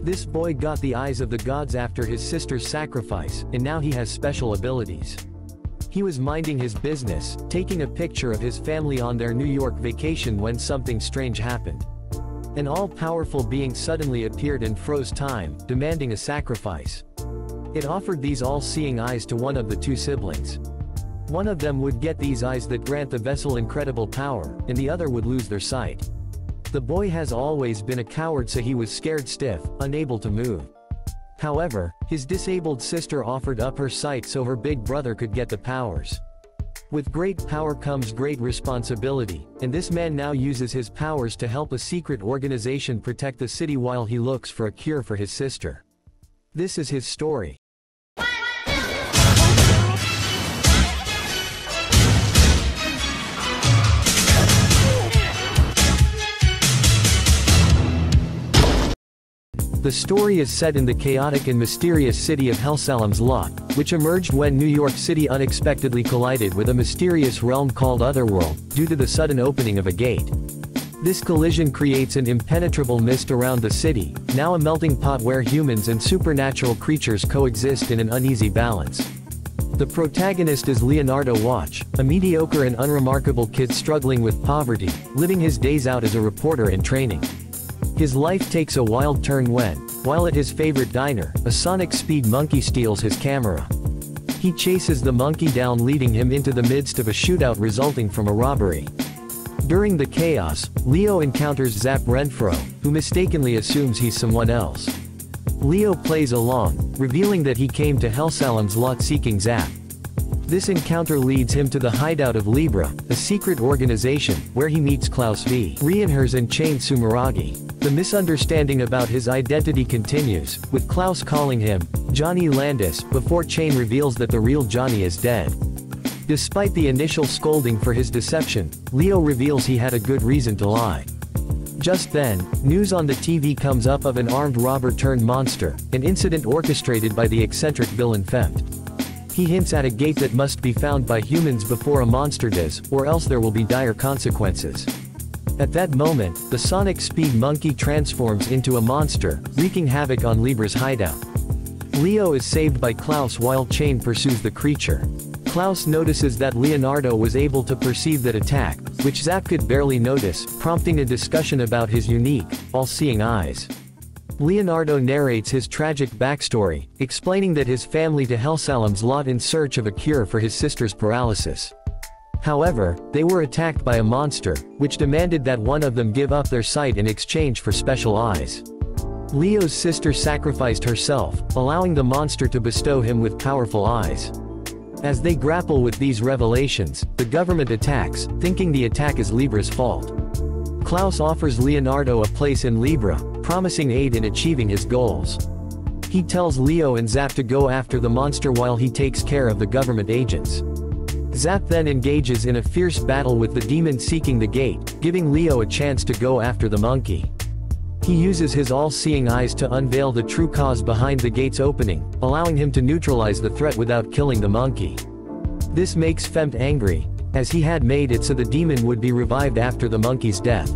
This boy got the eyes of the gods after his sister's sacrifice, and now he has special abilities. He was minding his business, taking a picture of his family on their New York vacation when something strange happened. An all-powerful being suddenly appeared and froze time, demanding a sacrifice. It offered these all-seeing eyes to one of the two siblings. One of them would get these eyes that grant the vessel incredible power, and the other would lose their sight. The boy has always been a coward, so he was scared stiff, unable to move. However, his disabled sister offered up her sight so her big brother could get the powers. With great power comes great responsibility, and this man now uses his powers to help a secret organization protect the city while he looks for a cure for his sister. This is his story. The story is set in the chaotic and mysterious city of Hellsalem's Lot, which emerged when New York City unexpectedly collided with a mysterious realm called Otherworld, due to the sudden opening of a gate. This collision creates an impenetrable mist around the city, now a melting pot where humans and supernatural creatures coexist in an uneasy balance. The protagonist is Leonardo Watch, a mediocre and unremarkable kid struggling with poverty, living his days out as a reporter in training. His life takes a wild turn when, while at his favorite diner, a sonic speed monkey steals his camera. He chases the monkey down, leading him into the midst of a shootout resulting from a robbery. During the chaos, Leo encounters Zap Renfro, who mistakenly assumes he's someone else. Leo plays along, revealing that he came to Hellsalem's Lot seeking Zap. This encounter leads him to the hideout of Libra, a secret organization, where he meets Klaus V. Reinhers and Chain Sumeragi. The misunderstanding about his identity continues, with Klaus calling him Johnny Landis, before Chain reveals that the real Johnny is dead. Despite the initial scolding for his deception, Leo reveals he had a good reason to lie. Just then, news on the TV comes up of an armed robber turned monster, an incident orchestrated by the eccentric villain Fempt. He hints at a gate that must be found by humans before a monster does, or else there will be dire consequences. At that moment, the sonic speed monkey transforms into a monster, wreaking havoc on Libra's hideout. Leo is saved by Klaus while Chain pursues the creature. Klaus notices that Leonardo was able to perceive that attack, which Zap could barely notice, prompting a discussion about his unique, all-seeing eyes. Leonardo narrates his tragic backstory, explaining that his family to Hellsalem's Lot in search of a cure for his sister's paralysis. However, they were attacked by a monster, which demanded that one of them give up their sight in exchange for special eyes. Leo's sister sacrificed herself, allowing the monster to bestow him with powerful eyes. As they grapple with these revelations, the government attacks, thinking the attack is Libra's fault. Klaus offers Leonardo a place in Libra, promising aid in achieving his goals. He tells Leo and Zap to go after the monster while he takes care of the government agents. Zap then engages in a fierce battle with the demon seeking the gate, giving Leo a chance to go after the monkey. He uses his all-seeing eyes to unveil the true cause behind the gate's opening, allowing him to neutralize the threat without killing the monkey. This makes Fempt angry, as he had made it so the demon would be revived after the monkey's death.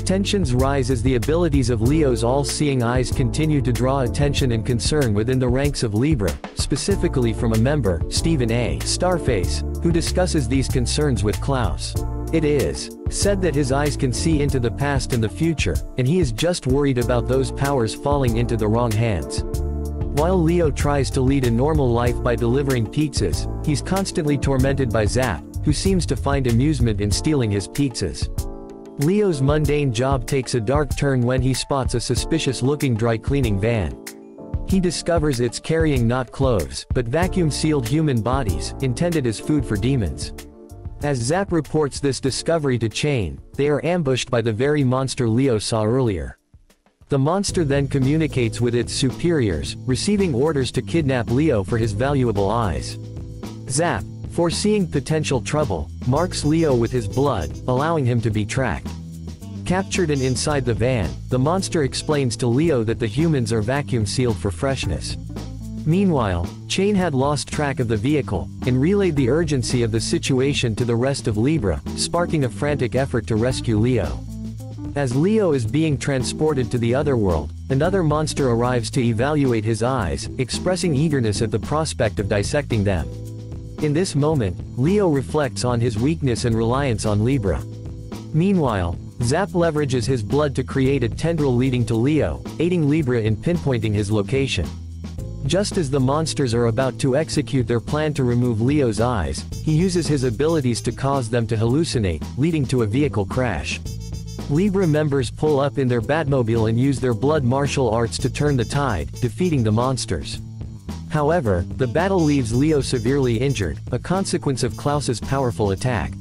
Tensions rise as the abilities of Leo's all-seeing eyes continue to draw attention and concern within the ranks of Libra, specifically from a member, Stephen A. Starface, who discusses these concerns with Klaus. It is said that his eyes can see into the past and the future, and he is just worried about those powers falling into the wrong hands. While Leo tries to lead a normal life by delivering pizzas, he's constantly tormented by Zap, who seems to find amusement in stealing his pizzas. Leo's mundane job takes a dark turn when he spots a suspicious-looking dry-cleaning van. He discovers it's carrying not clothes, but vacuum-sealed human bodies, intended as food for demons. As Zap reports this discovery to Chain, they are ambushed by the very monster Leo saw earlier. The monster then communicates with its superiors, receiving orders to kidnap Leo for his valuable eyes. Zap, foreseeing potential trouble, marks Leo with his blood, allowing him to be tracked. Captured and inside the van, the monster explains to Leo that the humans are vacuum-sealed for freshness. Meanwhile, Chain had lost track of the vehicle, and relayed the urgency of the situation to the rest of Libra, sparking a frantic effort to rescue Leo. As Leo is being transported to the otherworld, another monster arrives to evaluate his eyes, expressing eagerness at the prospect of dissecting them. In this moment, Leo reflects on his weakness and reliance on Libra. Meanwhile, Zap leverages his blood to create a tendril leading to Leo, aiding Libra in pinpointing his location. Just as the monsters are about to execute their plan to remove Leo's eyes, he uses his abilities to cause them to hallucinate, leading to a vehicle crash. Libra members pull up in their Batmobile and use their blood martial arts to turn the tide, defeating the monsters. However, the battle leaves Leo severely injured, a consequence of Klaus's powerful attack.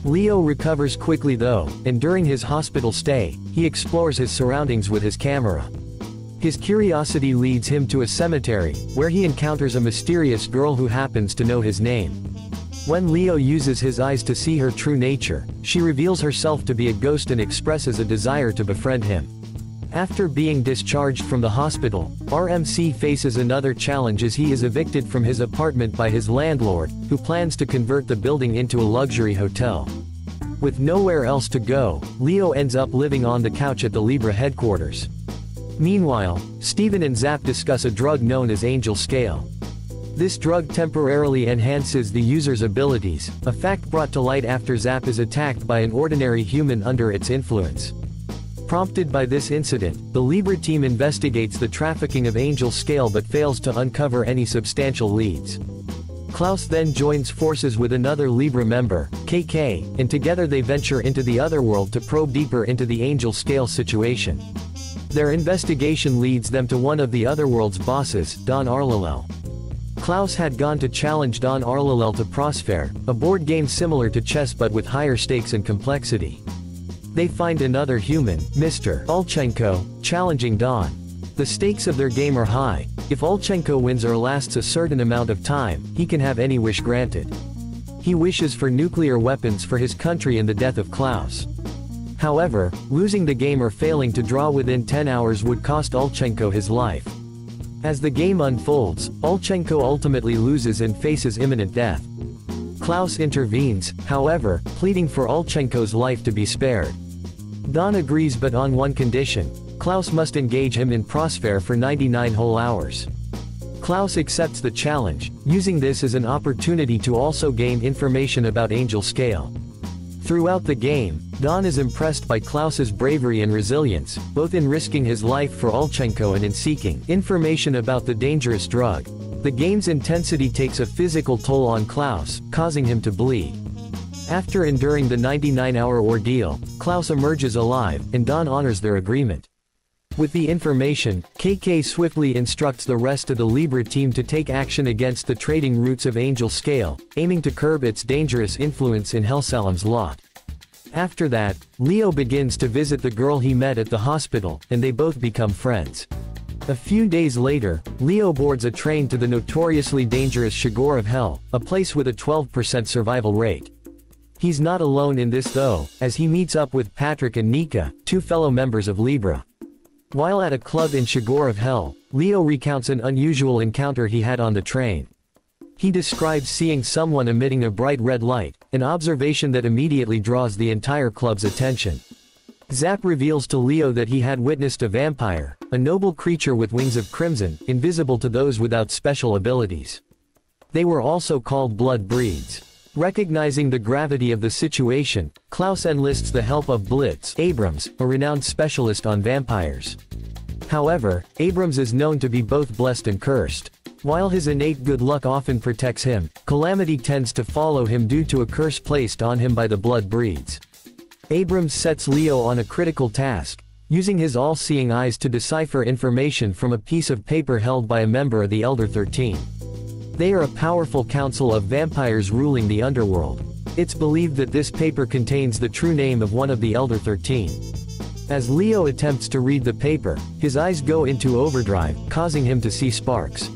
Leo recovers quickly though, and during his hospital stay, he explores his surroundings with his camera. His curiosity leads him to a cemetery, where he encounters a mysterious girl who happens to know his name. When Leo uses his eyes to see her true nature, she reveals herself to be a ghost and expresses a desire to befriend him. After being discharged from the hospital, RMC faces another challenge as he is evicted from his apartment by his landlord, who plans to convert the building into a luxury hotel. With nowhere else to go, Leo ends up living on the couch at the Libra headquarters. Meanwhile, Steven and Zap discuss a drug known as Angel Scale. This drug temporarily enhances the user's abilities, a fact brought to light after Zap is attacked by an ordinary human under its influence. Prompted by this incident, the Libra team investigates the trafficking of Angel Scale but fails to uncover any substantial leads. Klaus then joins forces with another Libra member, Kekkai, and together they venture into the otherworld to probe deeper into the Angel Scale situation. Their investigation leads them to one of the otherworld's bosses, Don Arlalel. Klaus had gone to challenge Don Arlalel to Prosper, a board game similar to chess but with higher stakes and complexity. They find another human, Mr. Olchenko, challenging Don. The stakes of their game are high. If Olchenko wins or lasts a certain amount of time, he can have any wish granted. He wishes for nuclear weapons for his country and the death of Klaus. However, losing the game or failing to draw within 10 hours would cost Olchenko his life. As the game unfolds, Olchenko ultimately loses and faces imminent death. Klaus intervenes, however, pleading for Olchenko's life to be spared. Don agrees but on one condition: Klaus must engage him in Prosper for 99 whole hours. Klaus accepts the challenge, using this as an opportunity to also gain information about Angel Scale. Throughout the game, Don is impressed by Klaus's bravery and resilience, both in risking his life for Olchenko and in seeking information about the dangerous drug. The game's intensity takes a physical toll on Klaus, causing him to bleed. After enduring the 99-hour ordeal, Klaus emerges alive, and Don honors their agreement. With the information, Kekkai swiftly instructs the rest of the Libra team to take action against the trading routes of Angel Scale, aiming to curb its dangerous influence in Hellsalem's lot. After that, Leo begins to visit the girl he met at the hospital, and they both become friends. A few days later, Leo boards a train to the notoriously dangerous Shigor of Hell, a place with a 12% survival rate. He's not alone in this though, as he meets up with Patrick and Nika, two fellow members of Libra. While at a club in Shigor of Hell, Leo recounts an unusual encounter he had on the train. He describes seeing someone emitting a bright red light, an observation that immediately draws the entire club's attention. Zap reveals to Leo that he had witnessed a vampire, a noble creature with wings of crimson, invisible to those without special abilities. They were also called blood breeds. Recognizing the gravity of the situation, Klaus enlists the help of Blitz Abrams, a renowned specialist on vampires. However, Abrams is known to be both blessed and cursed. While his innate good luck often protects him, calamity tends to follow him due to a curse placed on him by the blood breeds. Abrams sets Leo on a critical task, using his all-seeing eyes to decipher information from a piece of paper held by a member of the Elder 13. They are a powerful council of vampires ruling the underworld. It's believed that this paper contains the true name of one of the Elder 13. As Leo attempts to read the paper, his eyes go into overdrive, causing him to see sparks.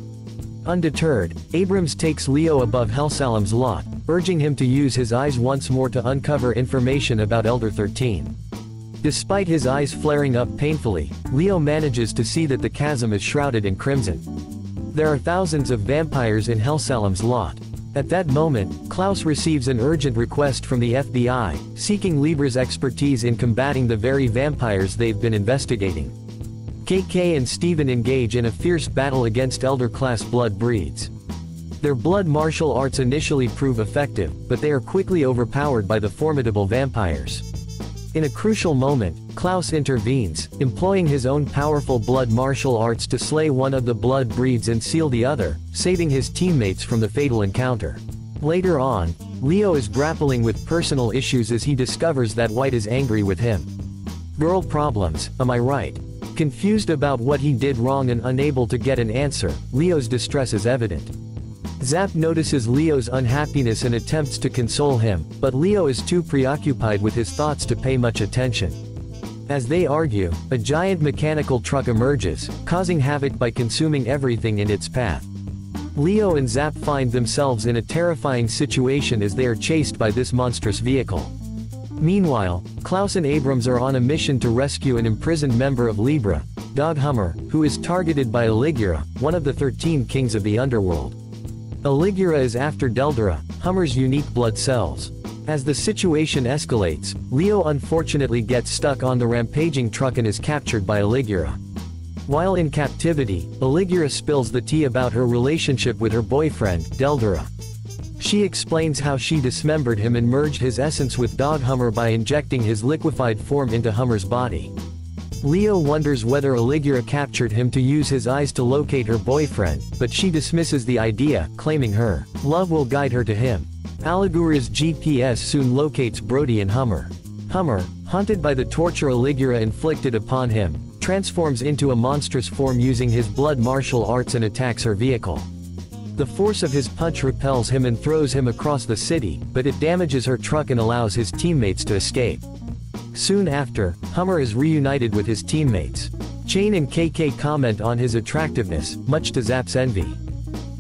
Undeterred, Abrams takes Leo above Hellsalem's lot, urging him to use his eyes once more to uncover information about Elder 13. Despite his eyes flaring up painfully, Leo manages to see that the chasm is shrouded in crimson. There are thousands of vampires in Hellsalem's lot. At that moment, Klaus receives an urgent request from the FBI, seeking Libra's expertise in combating the very vampires they've been investigating. Kekkai and Steven engage in a fierce battle against elder-class blood breeds. Their blood martial arts initially prove effective, but they are quickly overpowered by the formidable vampires. In a crucial moment, Klaus intervenes, employing his own powerful blood martial arts to slay one of the blood breeds and seal the other, saving his teammates from the fatal encounter. Later on, Leo is grappling with personal issues as he discovers that White is angry with him. Girl problems, am I right? Confused about what he did wrong and unable to get an answer, Leo's distress is evident. Zap notices Leo's unhappiness and attempts to console him, but Leo is too preoccupied with his thoughts to pay much attention. As they argue, a giant mechanical truck emerges, causing havoc by consuming everything in its path. Leo and Zap find themselves in a terrifying situation as they are chased by this monstrous vehicle. Meanwhile, Klaus and Abrams are on a mission to rescue an imprisoned member of Libra, Dog Hummer, who is targeted by Aligura, one of the 13 kings of the underworld. Aligura is after Deldera, Hummer's unique blood cells. As the situation escalates, Leo unfortunately gets stuck on the rampaging truck and is captured by Aligura. While in captivity, Aligura spills the tea about her relationship with her boyfriend, Deldera. She explains how she dismembered him and merged his essence with Dog Hummer by injecting his liquefied form into Hummer's body. Leo wonders whether Aligura captured him to use his eyes to locate her boyfriend, but she dismisses the idea, claiming her love will guide her to him. Aligura's GPS soon locates Brody and Hummer. Hummer, haunted by the torture Aligura inflicted upon him, transforms into a monstrous form using his blood martial arts and attacks her vehicle. The force of his punch repels him and throws him across the city, but it damages her truck and allows his teammates to escape. Soon after, Hummer is reunited with his teammates. Chain and Kekkai comment on his attractiveness, much to Zap's envy.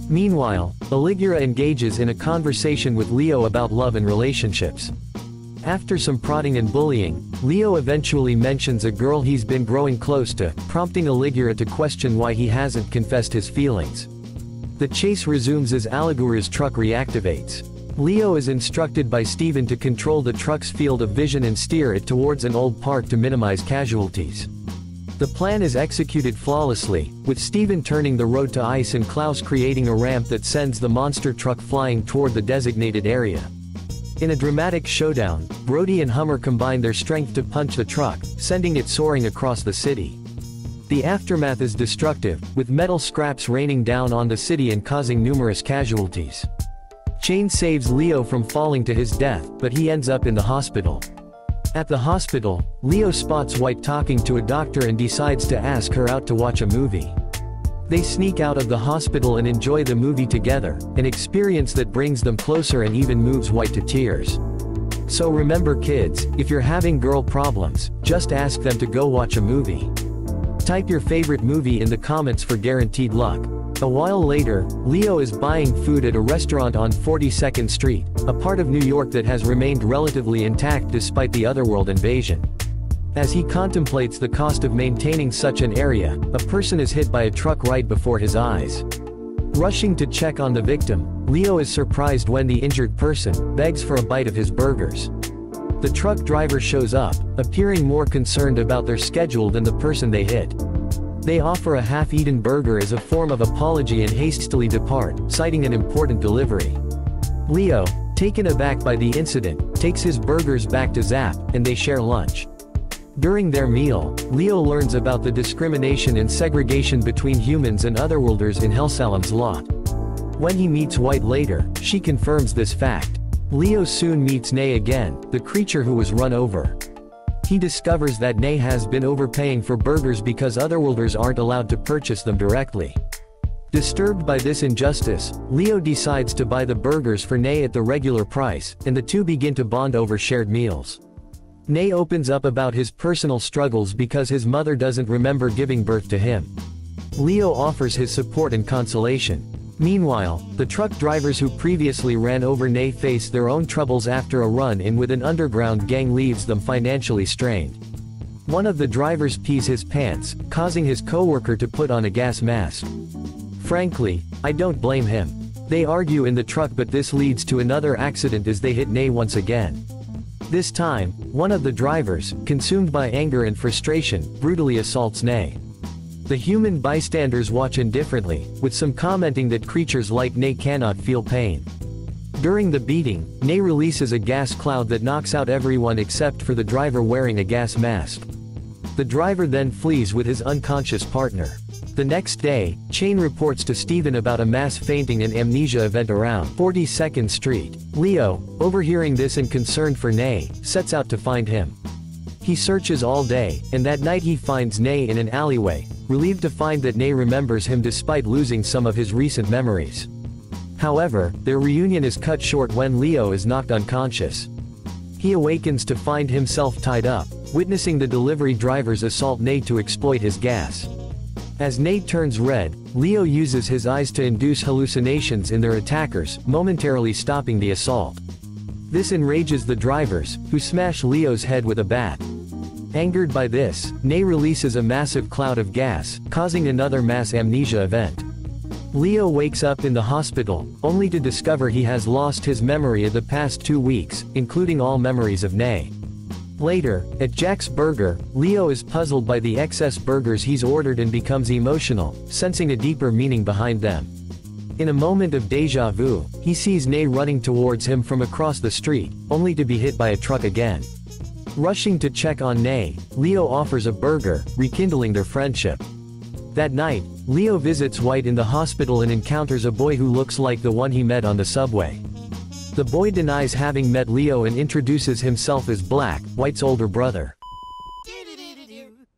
Meanwhile, Aligura engages in a conversation with Leo about love and relationships. After some prodding and bullying, Leo eventually mentions a girl he's been growing close to, prompting Aligura to question why he hasn't confessed his feelings. The chase resumes as Aligura's truck reactivates. Leo is instructed by Steven to control the truck's field of vision and steer it towards an old park to minimize casualties. The plan is executed flawlessly, with Steven turning the road to ice and Klaus creating a ramp that sends the monster truck flying toward the designated area. In a dramatic showdown, Brody and Hummer combine their strength to punch the truck, sending it soaring across the city. The aftermath is destructive, with metal scraps raining down on the city and causing numerous casualties. Chain saves Leo from falling to his death, but he ends up in the hospital. At the hospital, Leo spots White talking to a doctor and decides to ask her out to watch a movie. They sneak out of the hospital and enjoy the movie together, an experience that brings them closer and even moves White to tears. So remember kids, if you're having girl problems, just ask them to go watch a movie. Type your favorite movie in the comments for guaranteed luck. A while later, Leo is buying food at a restaurant on 42nd Street, a part of New York that has remained relatively intact despite the Otherworld invasion. As he contemplates the cost of maintaining such an area, a person is hit by a truck right before his eyes. Rushing to check on the victim, Leo is surprised when the injured person begs for a bite of his burgers. The truck driver shows up, appearing more concerned about their schedule than the person they hit. They offer a half-eaten burger as a form of apology and hastily depart, citing an important delivery. Leo, taken aback by the incident, takes his burgers back to Zap, and they share lunch. During their meal, Leo learns about the discrimination and segregation between humans and otherworlders in Hellsalem's lot. When he meets White later, she confirms this fact. Leo soon meets Nay again, the creature who was run over. He discovers that Nay has been overpaying for burgers because otherworlders aren't allowed to purchase them directly. Disturbed by this injustice, Leo decides to buy the burgers for Nay at the regular price, and the two begin to bond over shared meals. Nay opens up about his personal struggles because his mother doesn't remember giving birth to him. Leo offers his support and consolation. Meanwhile, the truck drivers who previously ran over Nay face their own troubles after a run-in with an underground gang leaves them financially strained. One of the drivers pees his pants, causing his coworker to put on a gas mask. Frankly, I don't blame him. They argue in the truck, but this leads to another accident as they hit Nay once again. This time, one of the drivers, consumed by anger and frustration, brutally assaults Nay. The human bystanders watch indifferently, with some commenting that creatures like Nay cannot feel pain. During the beating, Nay releases a gas cloud that knocks out everyone except for the driver wearing a gas mask. The driver then flees with his unconscious partner. The next day, Chain reports to Steven about a mass fainting and amnesia event around 42nd Street. Leo, overhearing this and concerned for Nay, sets out to find him. He searches all day, and that night he finds Nay in an alleyway, relieved to find that Nay remembers him despite losing some of his recent memories. However, their reunion is cut short when Leo is knocked unconscious. He awakens to find himself tied up, witnessing the delivery drivers assault Nay to exploit his gas. As Nay turns red, Leo uses his eyes to induce hallucinations in their attackers, momentarily stopping the assault. This enrages the drivers, who smash Leo's head with a bat. Angered by this, Nay releases a massive cloud of gas, causing another mass amnesia event. Leo wakes up in the hospital, only to discover he has lost his memory of the past 2 weeks, including all memories of Nay. Later, at Jack's Burger, Leo is puzzled by the excess burgers he's ordered and becomes emotional, sensing a deeper meaning behind them. In a moment of déjà vu, he sees Nay running towards him from across the street, only to be hit by a truck again. Rushing to check on Nay, Leo offers a burger, rekindling their friendship. That night, Leo visits White in the hospital and encounters a boy who looks like the one he met on the subway. The boy denies having met Leo and introduces himself as Black, White's older brother.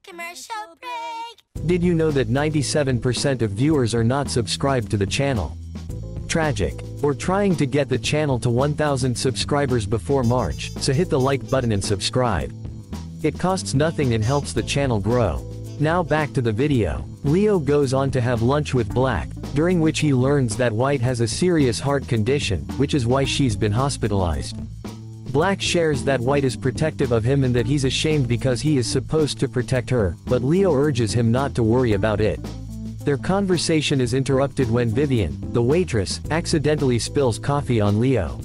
Commercial break. Did you know that 97% of viewers are not subscribed to the channel? Tragic. We're trying to get the channel to 1,000 subscribers before March, so hit the like button and subscribe. It costs nothing and helps the channel grow. Now back to the video. Leo goes on to have lunch with Black, during which he learns that White has a serious heart condition, which is why she's been hospitalized. Black shares that White is protective of him and that he's ashamed because he is supposed to protect her, but Leo urges him not to worry about it. Their conversation is interrupted when Vivian, the waitress, accidentally spills coffee on Leo.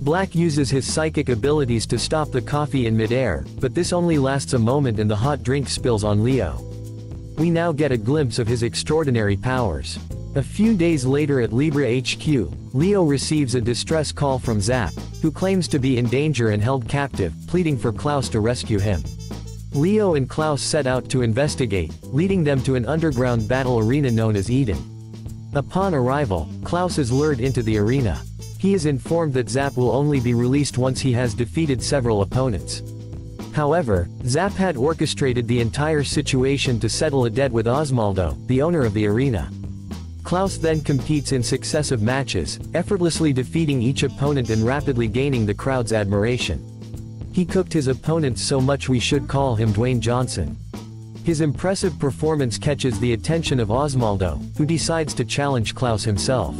Black uses his psychic abilities to stop the coffee in midair, but this only lasts a moment and the hot drink spills on Leo. We now get a glimpse of his extraordinary powers. A few days later at Libra HQ, Leo receives a distress call from Zap, who claims to be in danger and held captive, pleading for Klaus to rescue him. Leo and Klaus set out to investigate, leading them to an underground battle arena known as Eden. Upon arrival, Klaus is lured into the arena. He is informed that Zap will only be released once he has defeated several opponents. However, Zap had orchestrated the entire situation to settle a debt with Osmaldo, the owner of the arena. Klaus then competes in successive matches, effortlessly defeating each opponent and rapidly gaining the crowd's admiration. He cooked his opponents so much we should call him Dwayne Johnson. His impressive performance catches the attention of Osmaldo, who decides to challenge Klaus himself.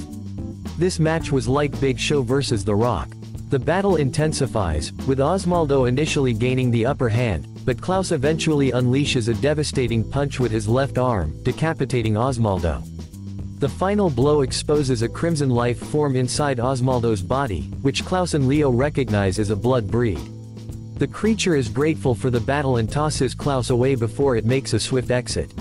This match was like Big Show vs. The Rock. The battle intensifies, with Osmaldo initially gaining the upper hand, but Klaus eventually unleashes a devastating punch with his left arm, decapitating Osmaldo. The final blow exposes a crimson life form inside Osmaldo's body, which Klaus and Leo recognize as a blood breed. The creature is grateful for the battle and tosses Klaus away before it makes a swift exit.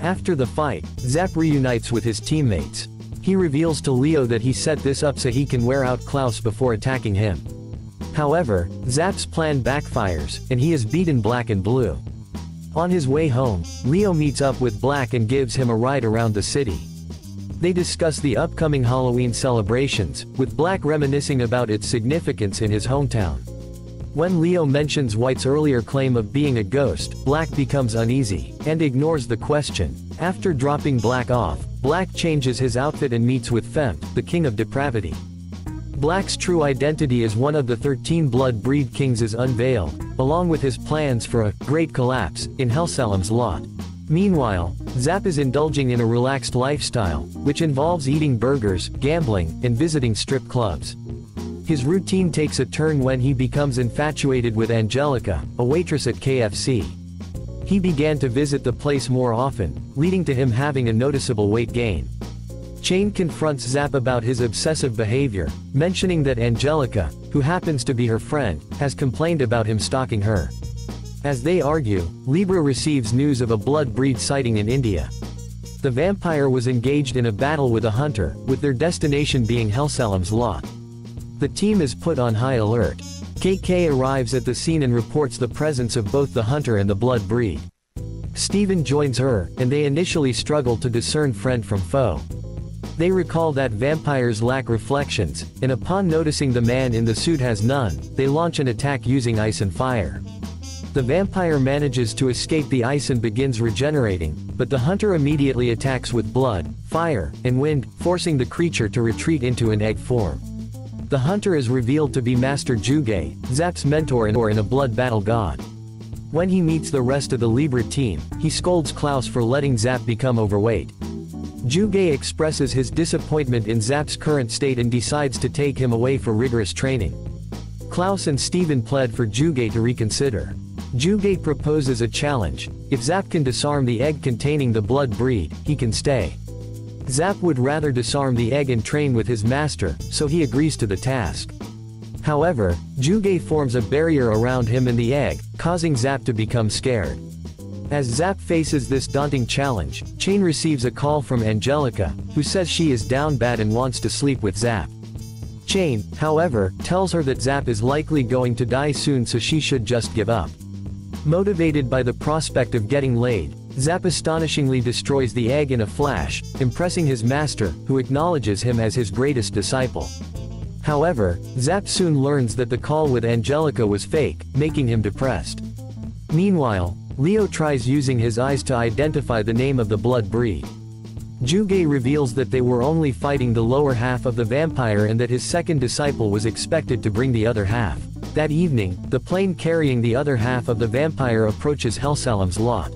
After the fight, Zap reunites with his teammates. He reveals to Leo that he set this up so he can wear out Klaus before attacking him. However, Zap's plan backfires, and he is beaten black and blue. On his way home, Leo meets up with Black and gives him a ride around the city. They discuss the upcoming Halloween celebrations, with Black reminiscing about its significance in his hometown. When Leo mentions White's earlier claim of being a ghost, Black becomes uneasy, and ignores the question. After dropping Black off, Black changes his outfit and meets with Femp, the king of depravity. Black's true identity as one of the 13 blood breed kings is unveiled, along with his plans for a great collapse in Hellsalem's lot. Meanwhile, Zap is indulging in a relaxed lifestyle, which involves eating burgers, gambling, and visiting strip clubs. His routine takes a turn when he becomes infatuated with Angelica, a waitress at KFC. He began to visit the place more often, leading to him having a noticeable weight gain. Chain confronts Zap about his obsessive behavior, mentioning that Angelica, who happens to be her friend, has complained about him stalking her. As they argue, Libra receives news of a blood breed sighting in India. The vampire was engaged in a battle with a hunter, with their destination being Hellsalem's lot. The team is put on high alert. Kekkai arrives at the scene and reports the presence of both the hunter and the blood breed. Steven joins her, and they initially struggle to discern friend from foe. They recall that vampires lack reflections, and upon noticing the man in the suit has none, they launch an attack using ice and fire. The vampire manages to escape the ice and begins regenerating, but the hunter immediately attacks with blood, fire, and wind, forcing the creature to retreat into an egg form. The hunter is revealed to be Master Juge, Zap's mentor and a blood battle god. When he meets the rest of the Libra team, he scolds Klaus for letting Zap become overweight. Juge expresses his disappointment in Zap's current state and decides to take him away for rigorous training. Klaus and Steven pled for Juge to reconsider. Juge proposes a challenge: if Zap can disarm the egg containing the blood breed, he can stay. Zap would rather disarm the egg and train with his master, so he agrees to the task. However, Juge forms a barrier around him and the egg, causing Zap to become scared. As Zap faces this daunting challenge, Chain receives a call from Angelica, who says she is down bad and wants to sleep with Zap. Chain, however, tells her that Zap is likely going to die soon, so she should just give up. Motivated by the prospect of getting laid, Zap astonishingly destroys the egg in a flash, impressing his master, who acknowledges him as his greatest disciple. However, Zap soon learns that the call with Angelica was fake, making him depressed. Meanwhile, Leo tries using his eyes to identify the name of the blood breed. Juge reveals that they were only fighting the lower half of the vampire and that his second disciple was expected to bring the other half. That evening, the plane carrying the other half of the vampire approaches Hellsalem's lot.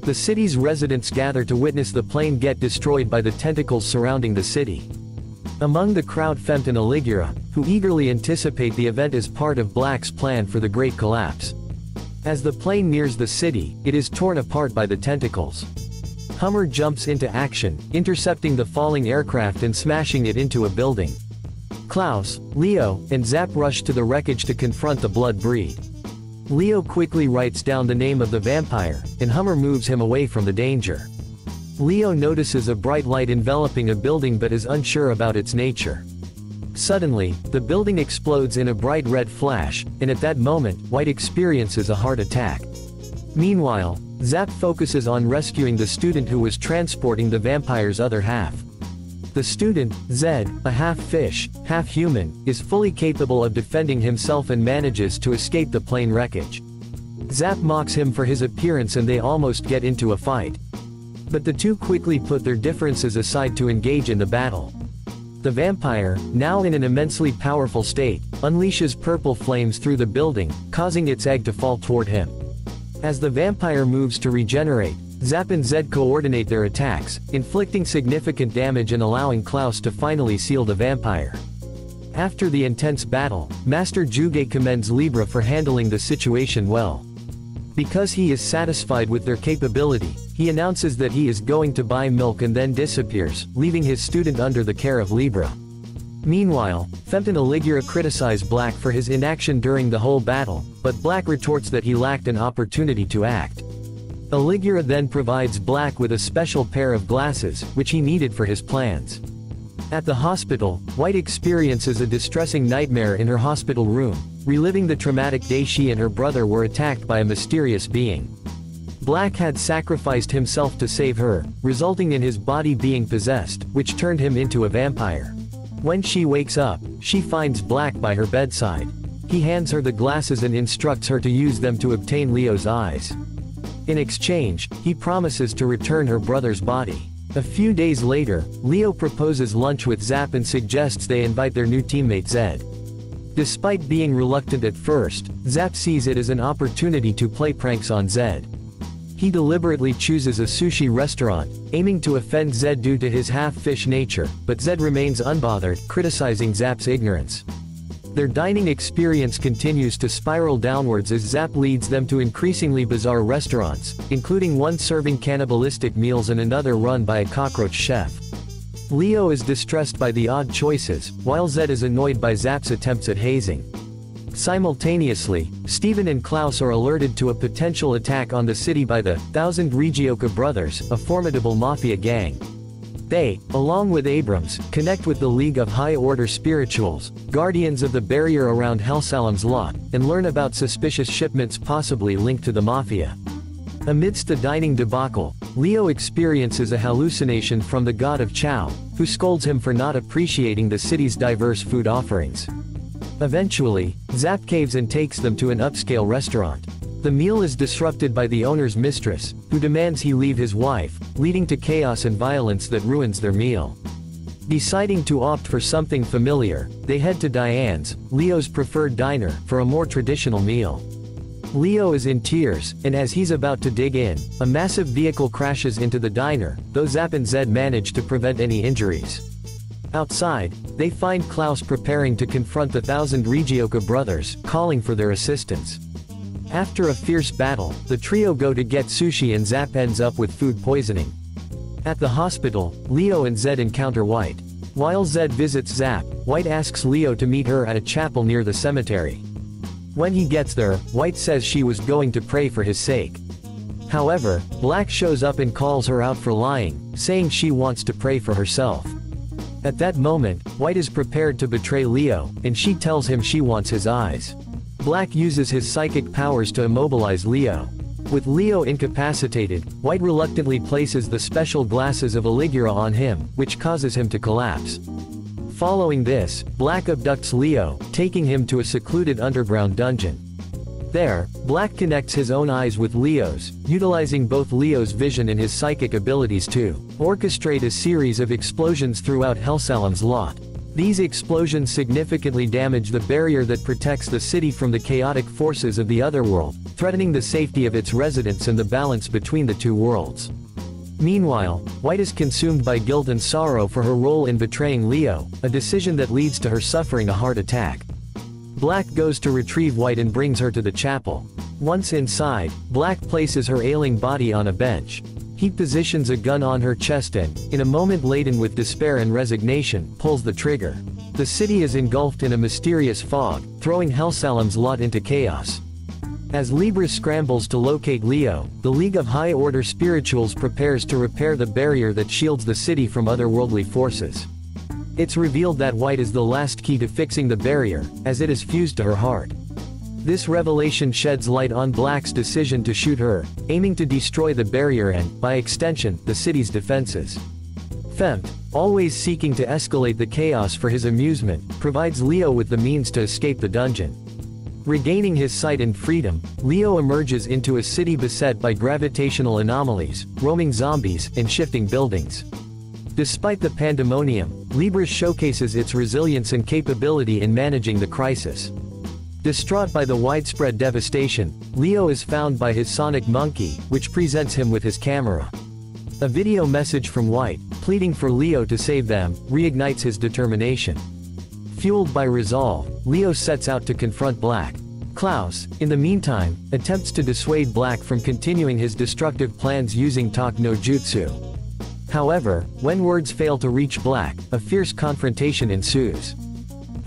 The city's residents gather to witness the plane get destroyed by the tentacles surrounding the city. Among the crowd Femt and Aligura, who eagerly anticipate the event as part of Black's plan for the Great Collapse. As the plane nears the city, it is torn apart by the tentacles. Hummer jumps into action, intercepting the falling aircraft and smashing it into a building. Klaus, Leo, and Zap rush to the wreckage to confront the blood breed. Leo quickly writes down the name of the vampire, and Hummer moves him away from the danger. Leo notices a bright light enveloping a building but is unsure about its nature. Suddenly, the building explodes in a bright red flash, and at that moment, White experiences a heart attack. Meanwhile, Zap focuses on rescuing the student who was transporting the vampire's other half. The student, Zed, a half-fish, half-human, is fully capable of defending himself and manages to escape the plane wreckage. Zap mocks him for his appearance and they almost get into a fight. But the two quickly put their differences aside to engage in the battle. The vampire, now in an immensely powerful state, unleashes purple flames through the building, causing its egg to fall toward him. As the vampire moves to regenerate, Zap and Zed coordinate their attacks, inflicting significant damage and allowing Klaus to finally seal the vampire. After the intense battle, Master Juge commends Libra for handling the situation well. Because he is satisfied with their capability, he announces that he is going to buy milk and then disappears, leaving his student under the care of Libra. Meanwhile, Femt and Aligura criticize Black for his inaction during the whole battle, but Black retorts that he lacked an opportunity to act. Aligura then provides Black with a special pair of glasses, which he needed for his plans. At the hospital, White experiences a distressing nightmare in her hospital room, reliving the traumatic day she and her brother were attacked by a mysterious being. Black had sacrificed himself to save her, resulting in his body being possessed, which turned him into a vampire. When she wakes up, she finds Black by her bedside. He hands her the glasses and instructs her to use them to obtain Leo's eyes. In exchange, he promises to return her brother's body. A few days later, Leo proposes lunch with Zap and suggests they invite their new teammate Zed. Despite being reluctant at first, Zap sees it as an opportunity to play pranks on Zed. He deliberately chooses a sushi restaurant, aiming to offend Zed due to his half-fish nature, but Zed remains unbothered, criticizing Zap's ignorance. Their dining experience continues to spiral downwards as Zap leads them to increasingly bizarre restaurants, including one serving cannibalistic meals and another run by a cockroach chef. Leo is distressed by the odd choices, while Zed is annoyed by Zap's attempts at hazing. Simultaneously, Steven and Klaus are alerted to a potential attack on the city by the Thousand Regioka Brothers, a formidable mafia gang. They, along with Abrams, connect with the League of High-Order Spirituals, guardians of the barrier around Hellsalem's lot, and learn about suspicious shipments possibly linked to the mafia. Amidst the dining debacle, Leo experiences a hallucination from the god of Chow, who scolds him for not appreciating the city's diverse food offerings. Eventually, Zap caves and takes them to an upscale restaurant. The meal is disrupted by the owner's mistress, who demands he leave his wife, leading to chaos and violence that ruins their meal. Deciding to opt for something familiar, they head to Diane's, Leo's preferred diner, for a more traditional meal. Leo is in tears, and as he's about to dig in, a massive vehicle crashes into the diner, though Zap and Zed manage to prevent any injuries. Outside, they find Klaus preparing to confront the Thousand Regioka Brothers, calling for their assistance. After a fierce battle, the trio go to get sushi and Zap ends up with food poisoning. At the hospital, Leo and Zed encounter White. While Zed visits Zap, White asks Leo to meet her at a chapel near the cemetery. When he gets there, White says she was going to pray for his sake. However, Black shows up and calls her out for lying, saying she wants to pray for herself. At that moment, White is prepared to betray Leo, and she tells him she wants his eyes. Black uses his psychic powers to immobilize Leo. With Leo incapacitated, White reluctantly places the special glasses of Aligura on him, which causes him to collapse. Following this, Black abducts Leo, taking him to a secluded underground dungeon. There, Black connects his own eyes with Leo's, utilizing both Leo's vision and his psychic abilities to orchestrate a series of explosions throughout Hellsalem's lot. These explosions significantly damage the barrier that protects the city from the chaotic forces of the otherworld, threatening the safety of its residents and the balance between the two worlds. Meanwhile, White is consumed by guilt and sorrow for her role in betraying Leo, a decision that leads to her suffering a heart attack. Black goes to retrieve White and brings her to the chapel. Once inside, Black places her ailing body on a bench. He positions a gun on her chest and, in a moment laden with despair and resignation, pulls the trigger. The city is engulfed in a mysterious fog, throwing Hellsalem's lot into chaos. As Libra scrambles to locate Leo, the League of High-Order Spirituals prepares to repair the barrier that shields the city from otherworldly forces. It's revealed that White is the last key to fixing the barrier, as it is fused to her heart. This revelation sheds light on Black's decision to shoot her, aiming to destroy the barrier and, by extension, the city's defenses. Fempt, always seeking to escalate the chaos for his amusement, provides Leo with the means to escape the dungeon. Regaining his sight and freedom, Leo emerges into a city beset by gravitational anomalies, roaming zombies, and shifting buildings. Despite the pandemonium, Libra showcases its resilience and capability in managing the crisis. Distraught by the widespread devastation, Leo is found by his sonic monkey, which presents him with his camera. A video message from White, pleading for Leo to save them, reignites his determination. Fueled by resolve, Leo sets out to confront Black. Klaus, in the meantime, attempts to dissuade Black from continuing his destructive plans using talk no jutsu. However, when words fail to reach Black, a fierce confrontation ensues.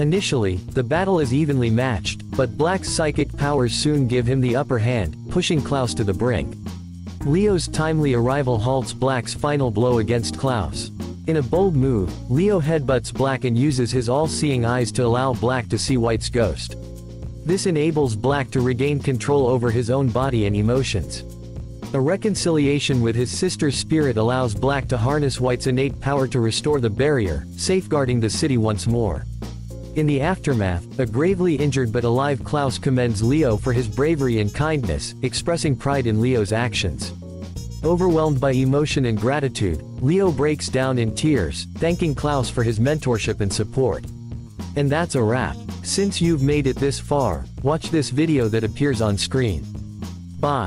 Initially, the battle is evenly matched, but Black's psychic powers soon give him the upper hand, pushing Klaus to the brink. Leo's timely arrival halts Black's final blow against Klaus. In a bold move, Leo headbutts Black and uses his all-seeing eyes to allow Black to see White's ghost. This enables Black to regain control over his own body and emotions. A reconciliation with his sister's spirit allows Black to harness White's innate power to restore the barrier, safeguarding the city once more. In the aftermath, a gravely injured but alive Klaus commends Leo for his bravery and kindness, expressing pride in Leo's actions. Overwhelmed by emotion and gratitude, Leo breaks down in tears, thanking Klaus for his mentorship and support. And that's a wrap. Since you've made it this far, watch this video that appears on screen. Bye.